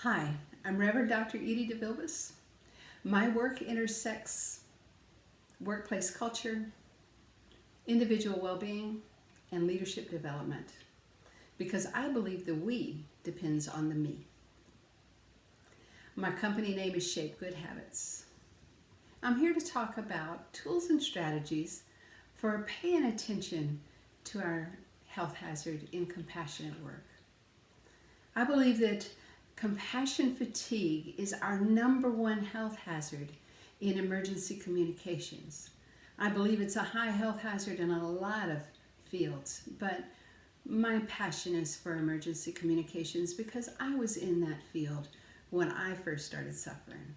Hi, I'm Reverend Dr. Edie DeVilbiss. My work intersects workplace culture, individual well-being, and leadership development because I believe the we depends on the me. My company name is Shape Good Habits. I'm here to talk about tools and strategies for paying attention to our health hazard in compassionate work. I believe that compassion fatigue is our number one health hazard in emergency communications. I believe it's a high health hazard in a lot of fields, but my passion is for emergency communications because I was in that field when I first started suffering.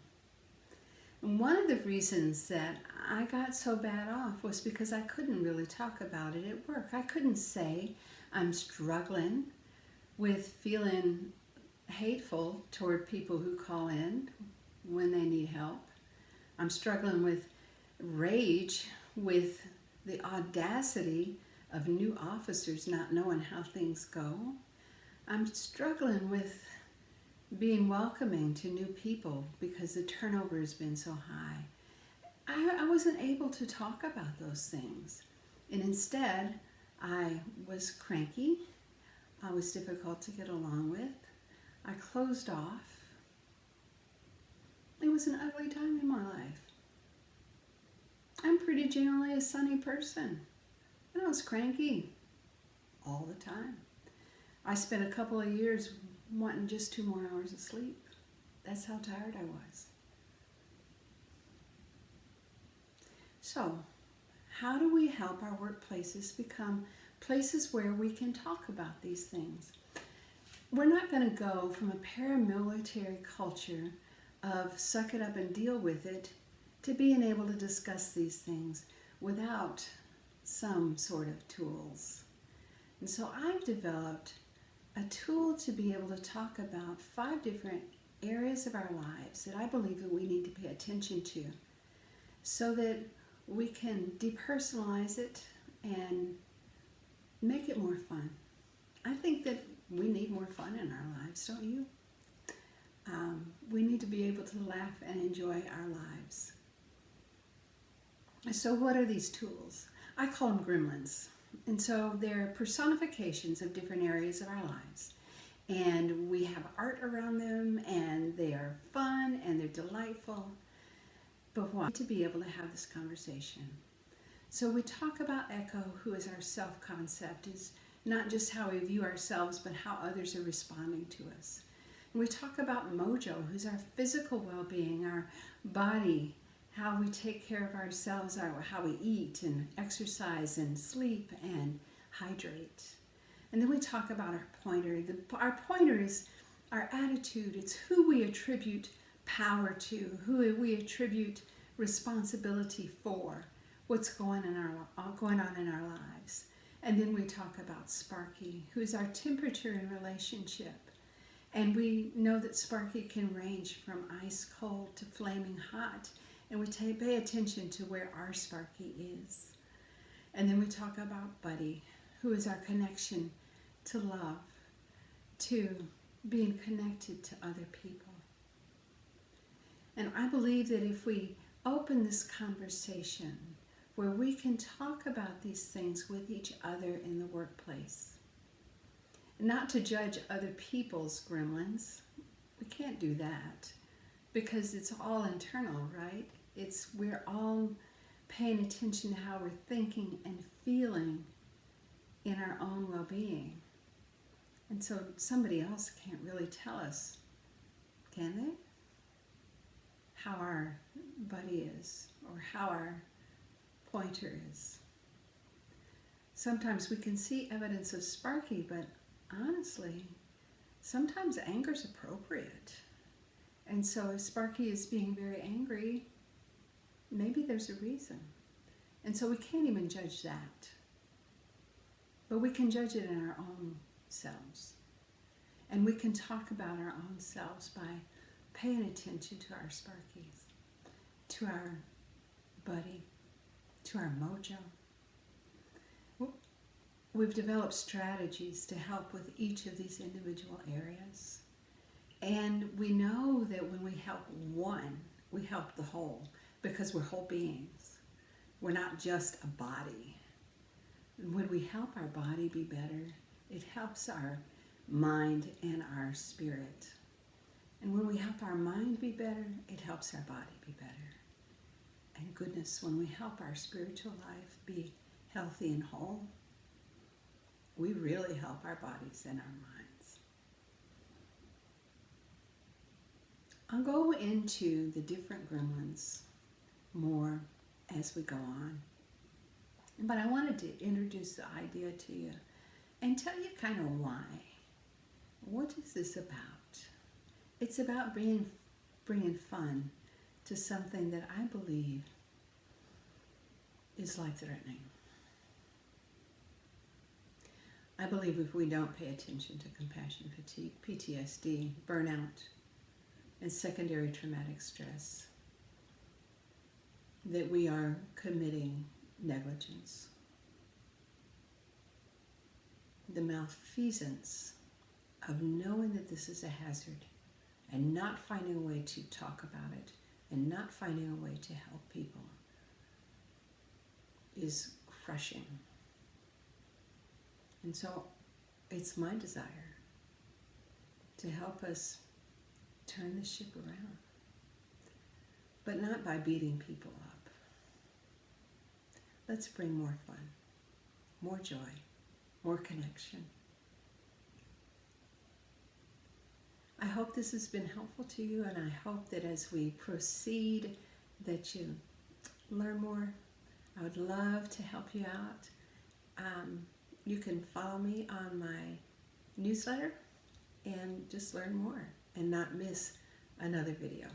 And one of the reasons that I got so bad off was because I couldn't really talk about it at work. I couldn't say I'm struggling with feeling hateful toward people who call in when they need help. I'm struggling with rage with the audacity of new officers not knowing how things go. I'm struggling with being welcoming to new people because the turnover has been so high. I wasn't able to talk about those things. And instead, I was cranky. I was difficult to get along with. I closed off. It was an ugly time in my life. I'm pretty generally a sunny person, and I was cranky all the time. I spent a couple of years wanting just 2 more hours of sleep. That's how tired I was. So, how do we help our workplaces become places where we can talk about these things? We're not going to go from a paramilitary culture of suck it up and deal with it to being able to discuss these things without some sort of tools. And so I've developed a tool to be able to talk about 5 different areas of our lives that I believe that we need to pay attention to so that we can depersonalize it and make it more fun. I think that we need more fun in our lives, don't you? We need to be able to laugh and enjoy our lives. So what are these tools? I call them gremlins. And so they're personifications of different areas of our lives. And we have art around them, and they are fun, and they're delightful. But why? To be able to have this conversation. So we talk about Echo, who is our self-concept, is not just how we view ourselves, but how others are responding to us. And we talk about Mojo, who's our physical well-being, our body, how we take care of ourselves, how we eat and exercise and sleep and hydrate. And then we talk about our pointer. Our pointer is our attitude. It's who we attribute power to, who we attribute responsibility for, what's going on in our lives. And then we talk about Sparky, who's our temperature in relationship. And we know that Sparky can range from ice cold to flaming hot. And we pay attention to where our Sparky is. And then we talk about Buddy, who is our connection to love, to being connected to other people. And I believe that if we open this conversation where we can talk about these things with each other in the workplace, not to judge other people's gremlins, we can't do that because it's all internal, right? We're all paying attention to how we're thinking and feeling in our own well-being. And so somebody else can't really tell us, can they? How our buddy is or how our pointer is. Sometimes we can see evidence of Sparky, but honestly, sometimes anger's appropriate. And so if Sparky is being very angry, maybe there's a reason. And so we can't even judge that. But we can judge it in our own selves. And we can talk about our own selves by paying attention to our Sparkies, to our buddy, to our Mojo. We've developed strategies to help with each of these individual areas. And we know that when we help one, we help the whole, because we're whole beings. We're not just a body. When we help our body be better, it helps our mind and our spirit. And when we help our mind be better, it helps our body be better. And goodness, when we help our spiritual life be healthy and whole, we really help our bodies and our minds. I'll go into the different gremlins more as we go on. But I wanted to introduce the idea to you and tell you kind of why. What is this about? It's about bringing fun to something that I believe is life-threatening. I believe if we don't pay attention to compassion fatigue, PTSD, burnout, and secondary traumatic stress, that we are committing negligence. The malfeasance of knowing that this is a hazard and not finding a way to talk about it and not finding a way to help people is crushing. And so it's my desire to help us turn the ship around, but not by beating people up. Let's bring more fun, more joy, more connection. I hope this has been helpful to you, and I hope that as we proceed that you learn more. I would love to help you out. You can follow me on my newsletter and just learn more and not miss another video.